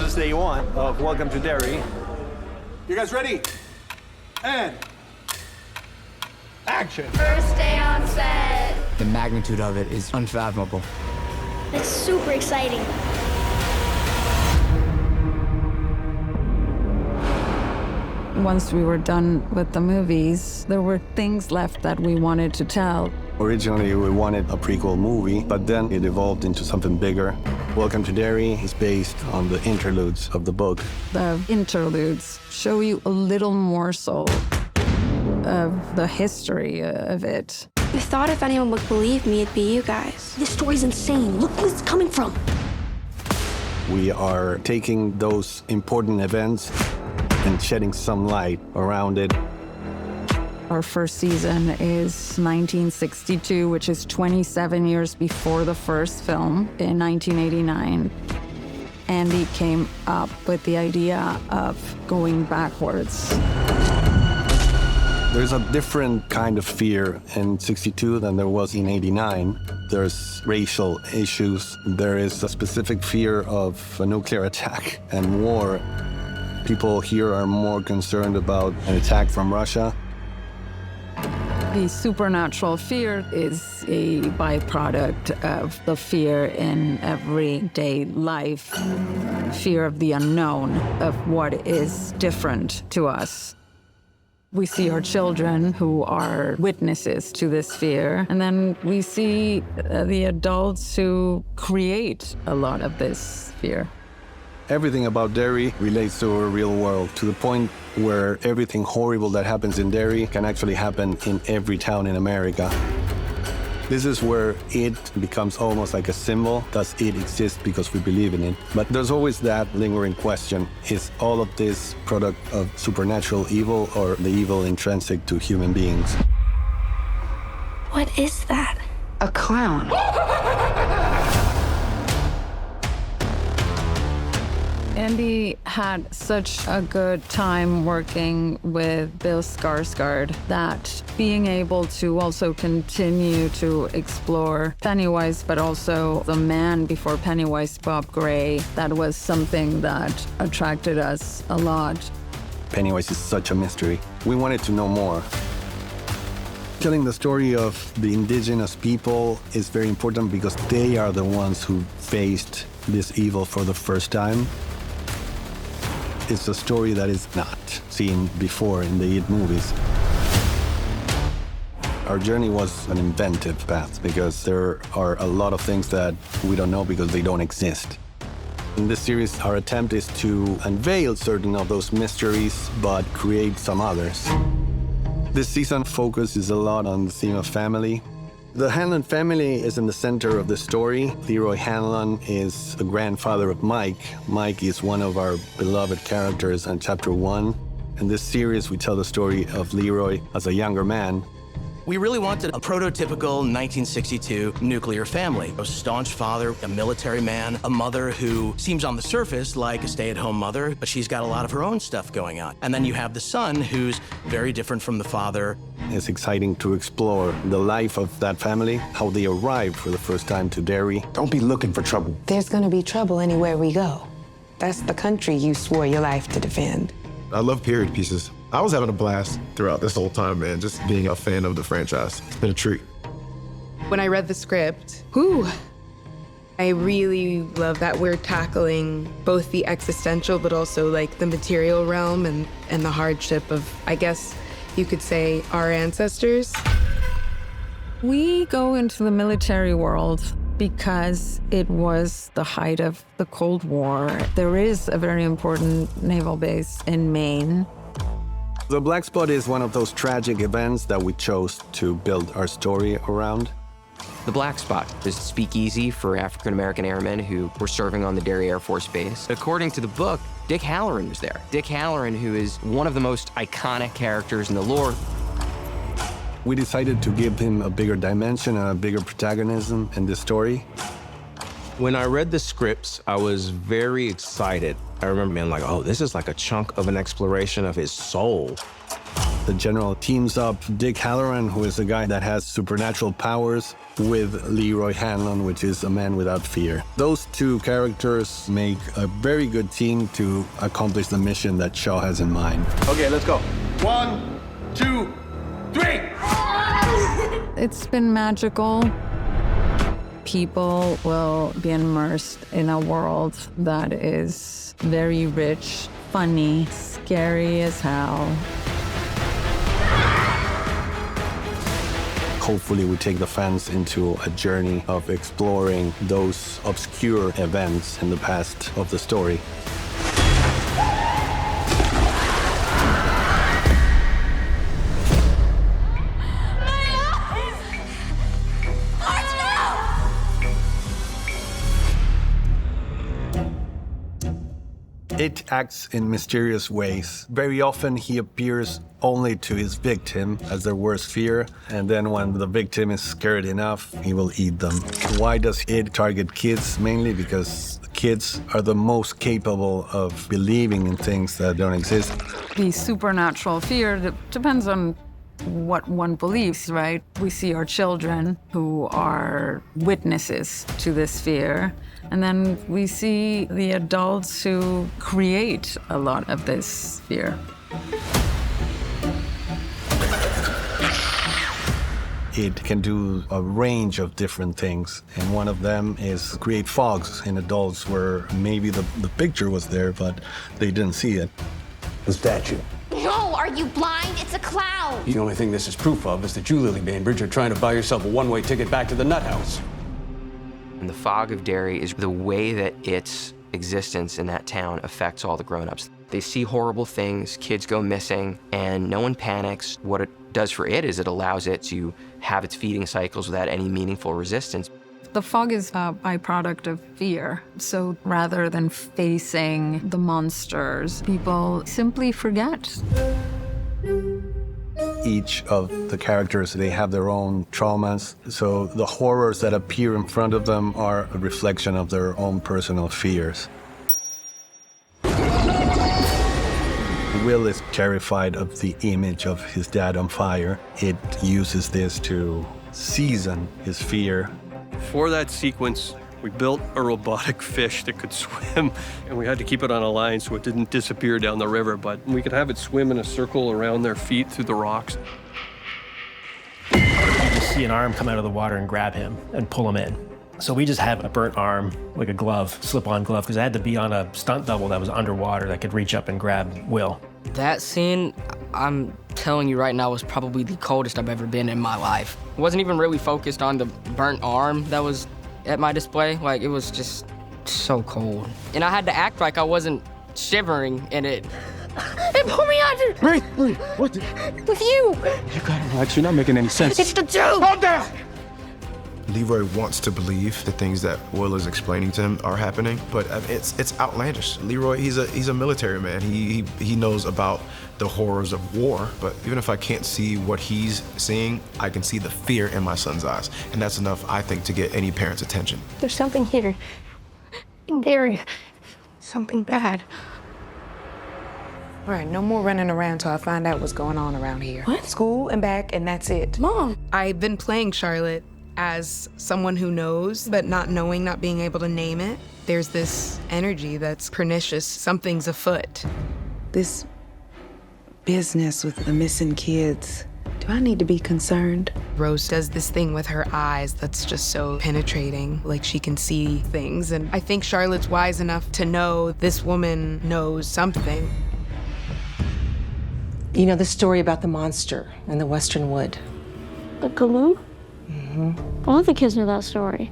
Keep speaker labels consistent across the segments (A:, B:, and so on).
A: is day one of Welcome to Derry. You guys ready? And action.
B: First day on set.
C: The magnitude of it is unfathomable.
B: It's super exciting.
D: Once we were done with the movies, there were things left that we wanted to tell.
E: Originally, we wanted a prequel movie, but then it evolved into something bigger. Welcome to Derry is based on the interludes of the book.
D: The interludes show you a little morsel of the history of it.
B: I thought if anyone would believe me, it'd be you guys. This story's insane. Look where it's coming from.
E: We are taking those important events and shedding some light around it.
D: Our first season is 1962, which is 27 years before the first film in 1989. Andy came up with the idea of going backwards.
E: There's a different kind of fear in 62 than there was in 89. There's racial issues. There is a specific fear of a nuclear attack and war. People here are more concerned about an attack from Russia.
D: The supernatural fear is a byproduct of the fear in everyday life. Fear of the unknown, of what is different to us. We see our children who are witnesses to this fear, and then we see the adults who create a lot of this fear.
E: Everything about Derry relates to a real world, to the point where everything horrible that happens in Derry can actually happen in every town in America. This is where it becomes almost like a symbol. Does it exist because we believe in it? But there's always that lingering question. Is all of this product of supernatural evil or the evil intrinsic to human beings?
B: What is that?
F: A clown.
D: Andy had such a good time working with Bill Skarsgård that being able to also continue to explore Pennywise, but also the man before Pennywise, Bob Gray, that was something that attracted us a lot.
E: Pennywise is such a mystery. We wanted to know more. Telling the story of the indigenous people is very important because they are the ones who faced this evil for the first time. It's a story that is not seen before in the It movies. Our journey was an inventive path because there are a lot of things that we don't know because they don't exist. In this series, our attempt is to unveil certain of those mysteries, but create some others. This season focuses a lot on the theme of family. The Hanlon family is in the center of the story. Leroy Hanlon is the grandfather of Mike. Mike is one of our beloved characters in Chapter 1. In this series, we tell the story of Leroy as a younger man.
G: We really wanted a prototypical 1962 nuclear family. A staunch father, a military man, a mother who seems on the surface like a stay-at-home mother, but she's got a lot of her own stuff going on. And then you have the son who's very different from the father.
E: It's exciting to explore the life of that family, how they arrived for the first time to Derry.
F: Don't be looking for trouble. There's gonna be trouble anywhere we go. That's the country you swore your life to defend.
H: I love period pieces. I was having a blast throughout this whole time, man, just being a fan of the franchise. It's been a treat.
I: When I read the script, I really love that we're tackling both the existential, but also like the material realm and the hardship of, I guess you could say, our ancestors.
D: We go into the military world because it was the height of the Cold War. There is a very important naval base in Maine.
E: The Black Spot is one of those tragic events that we chose to build our story around.
C: The Black Spot is a speakeasy for African-American airmen who were serving on the Derry Air Force Base. According to the book, Dick Hallorann was there. Dick Hallorann, who is one of the most iconic characters in the lore.
E: We decided to give him a bigger dimension and a bigger protagonism in this story.
J: When I read the scripts, I was very excited. I remember being like, oh, this is like a chunk of an exploration of his soul.
E: The general teams up Dick Hallorann, who is a guy that has supernatural powers, with Leroy Hanlon, which is a man without fear. Those two characters make a very good team to accomplish the mission that Shaw has in mind.
A: Okay, let's go. 1, 2, 3!
D: It's been magical. People will be immersed in a world that is very rich, funny, scary as hell.
E: Hopefully we take the fans into a journey of exploring those obscure events in the past of the story. It acts in mysterious ways. Very often he appears only to his victim as their worst fear, and then when the victim is scared enough, he will eat them. Why does it target kids? Mainly because kids are the most capable of believing in things that don't exist.
D: The supernatural fear depends on what one believes, right? We see our children who are witnesses to this fear, and then we see the adults who create a lot of this fear.
E: It can do a range of different things, and one of them is create fogs in adults where maybe the picture was there, but they didn't see it.
A: The statue.
B: No, are you blind? It's a cloud.
K: The only thing this is proof of is that you, Lily Bainbridge, are trying to buy yourself a one-way ticket back to the nut house.
C: And the fog of Derry is the way that its existence in that town affects all the grown-ups. They see horrible things, kids go missing, and no one panics. What it does for it is it allows it to have its feeding cycles without any meaningful resistance.
D: The fog is a byproduct of fear. So rather than facing the monsters, people simply forget.
E: Each of the characters, they have their own traumas, so the horrors that appear in front of them are a reflection of their own personal fears. Will is terrified of the image of his dad on fire. It uses this to season his fear.
L: For that sequence, we built a robotic fish that could swim, and we had to keep it on a line so it didn't disappear down the river, but we could have it swim in a circle around their feet through the rocks.
M: You see an arm come out of the water and grab him and pull him in. So we just have a burnt arm, like a glove, slip-on glove, because I had to be on a stunt double that was underwater that could reach up and grab Will.
N: That scene, I'm telling you right now, was probably the coldest I've ever been in my life. I wasn't even really focused on the burnt arm that was at my display. Like, it was just so cold. And I had to act like I wasn't shivering in it.
B: It pulled me under.
K: Wait, what?
B: With you.
K: You got it, Max. You're not making any sense.
B: It's the truth. Calm down.
H: Leroy wants to believe the things that Will is explaining to him are happening, but it's outlandish. Leroy, he's a military man. He knows about the horrors of war, but even if I can't see what he's seeing, I can see the fear in my son's eyes, and that's enough, I think, to get any parent's attention.
B: There's something here. In Derry. Something bad.
F: All right, no more running around till I find out what's going on around here.
I: What?
F: School and back, and that's it.
I: Mom, I've been playing Charlotte as someone who knows, but not knowing, not being able to name it. There's this energy that's pernicious. Something's afoot.
F: This business with the missing kids, do I need to be concerned?
I: Rose does this thing with her eyes that's just so penetrating, like she can see things. And I think Charlotte's wise enough to know this woman knows something.
O: You know the story about the monster in the Western Wood?
B: The Galoo? All of the kids know that story.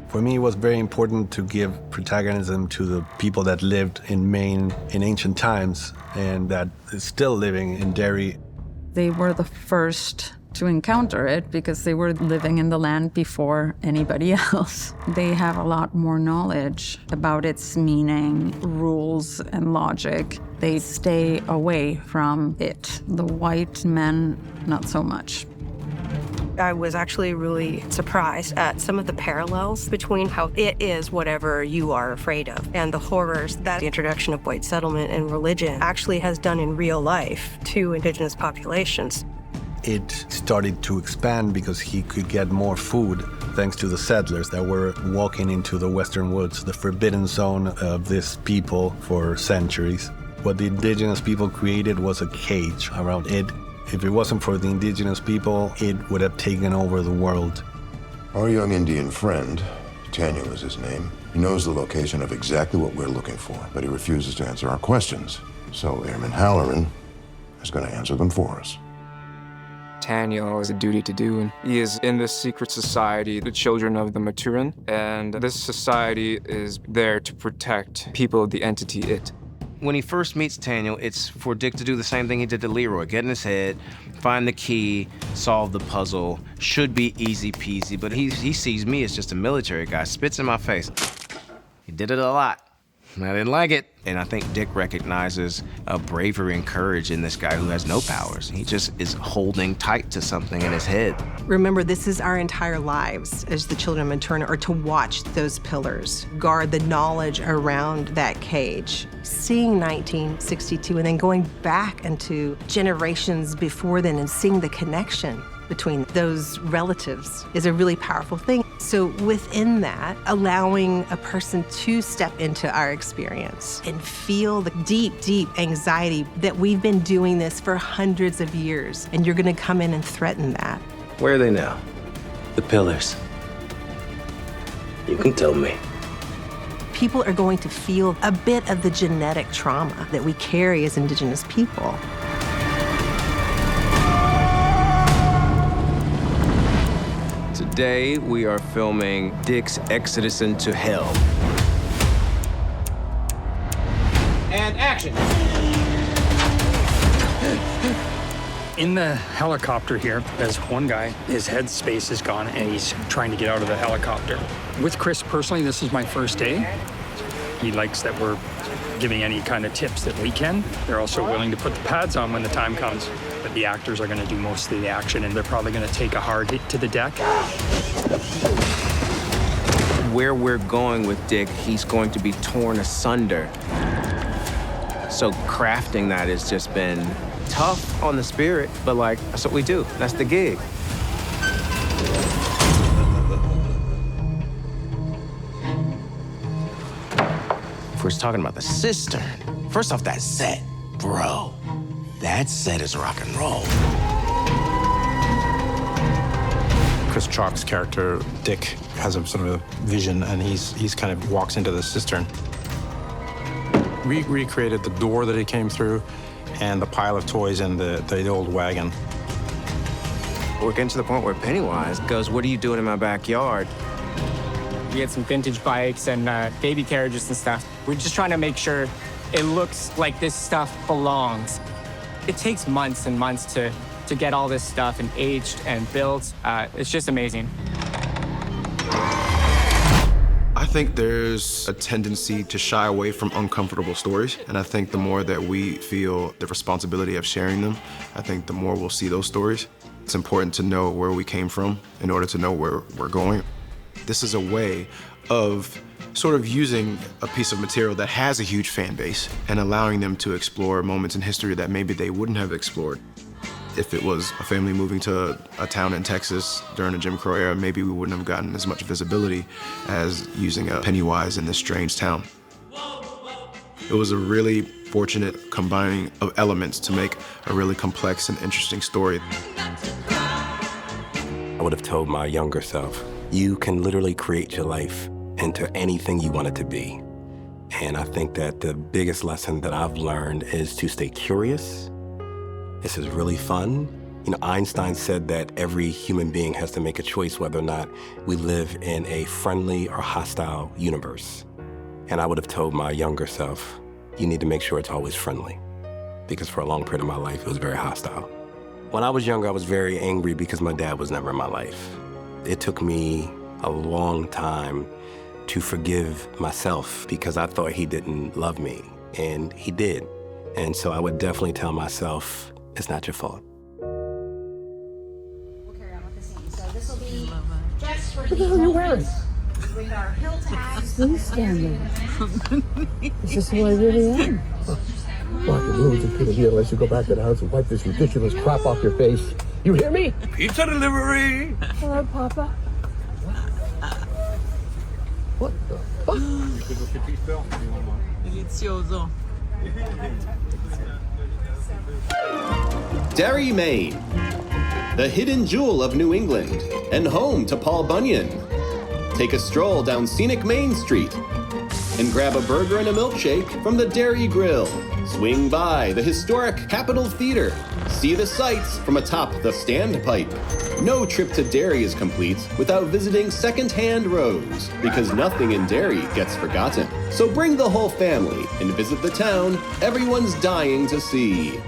E: For me, it was very important to give protagonism to the people that lived in Maine in ancient times and that is still living in Derry.
D: They were the first to encounter it because they were living in the land before anybody else. They have a lot more knowledge about its meaning, rules, and logic. They stay away from it. The white men, not so much.
P: I was actually really surprised at some of the parallels between how it is whatever you are afraid of and the horrors that the introduction of white settlement and religion actually has done in real life to indigenous populations.
E: It started to expand because he could get more food thanks to the settlers that were walking into the western woods, the forbidden zone of this people for centuries. What the indigenous people created was a cage around it. If it wasn't for the indigenous people, it would have taken over the world.
Q: Our young Indian friend, Daniel is his name, he knows the location of exactly what we're looking for, but he refuses to answer our questions. So Airman Hallorann is going to answer them for us.
R: Daniel has a duty to do, and he is in this secret society, the Children of the Maturin, and this society is there to protect people of the entity It.
J: When he first meets Daniel, it's for Dick to do the same thing he did to Leroy, get in his head, find the key, solve the puzzle. Should be easy peasy, but he sees me as just a military guy, spits in my face. He did it a lot. I didn't like it. And I think Dick recognizes a bravery and courage in this guy who has no powers. He just is holding tight to something in his head.
O: Remember, this is our entire lives as the children of Maternal, are to watch those pillars, guard the knowledge around that cage. Seeing 1962 and then going back into generations before then and seeing the connection between those relatives is a really powerful thing. So within that, allowing a person to step into our experience and feel the deep, deep anxiety that we've been doing this for hundreds of years, and you're gonna come in and threaten that.
J: Where are they now?
S: The pillars. You can tell me.
O: People are going to feel a bit of the genetic trauma that we carry as Indigenous people.
J: Today, we are filming Dick's Exodus into Hell.
T: And action.
U: In the helicopter here, there's one guy, his head space is gone, and he's trying to get out of the helicopter. With Chris personally, this is my first day. He likes that we're giving any kind of tips that we can. They're also willing to put the pads on when the time comes. But the actors are gonna do most of the action, and they're probably gonna take a hard hit to the deck.
J: Where we're going with Dick, he's going to be torn asunder. So crafting that has just been tough on the spirit, but like, that's what we do. That's the gig. If we're talking about the cistern, first off, that set, bro. That set is rock and roll.
V: Chris Chalk's character, Dick, has a sort of a vision, and he's kind of walks into the cistern. We recreated the door that he came through and the pile of toys in the old wagon.
J: We're getting to the point where Pennywise goes, "What are you doing in my backyard?"
W: We had some vintage bikes and baby carriages and stuff. We're just trying to make sure it looks like this stuff belongs. It takes months and months to get all this stuff and aged and built. It's just amazing.
H: I think there's a tendency to shy away from uncomfortable stories, and I think the more that we feel the responsibility of sharing them, I think the more we'll see those stories. It's important to know where we came from in order to know where we're going. This is a way of sort of using a piece of material that has a huge fan base and allowing them to explore moments in history that maybe they wouldn't have explored. If it was a family moving to a town in Texas during the Jim Crow era, maybe we wouldn't have gotten as much visibility as using a Pennywise in this strange town. It was a really fortunate combining of elements to make a really complex and interesting story.
S: I would have told my younger self, you can literally create your life into anything you want it to be. And I think that the biggest lesson that I've learned is to stay curious. This is really fun. You know, Einstein said that every human being has to make a choice whether or not we live in a friendly or hostile universe. And I would have told my younger self, you need to make sure it's always friendly. Because for a long period of my life, it was very hostile. When I was younger, I was very angry because my dad was never in my life. It took me a long time to forgive myself because I thought he didn't love me, and he did. And so I would definitely tell myself, it's not your fault.
A: What the hell are you wearing? Please stand there. Is this who I really am? Lock your blues and put it here unless you go back to the house and wipe this ridiculous crap off your face. You hear me?
C: Pizza delivery!
A: Hello, Papa. What the fuck?
G: Delizioso.
X: Derry, Maine, the hidden jewel of New England and home to Paul Bunyan. Take a stroll down scenic Main Street and grab a burger and a milkshake from the Derry Grill. Swing by the historic Capitol Theater. See the sights from atop the standpipe. No trip to Derry is complete without visiting Secondhand Rose, because nothing in Derry gets forgotten. So bring the whole family and visit the town everyone's dying to see.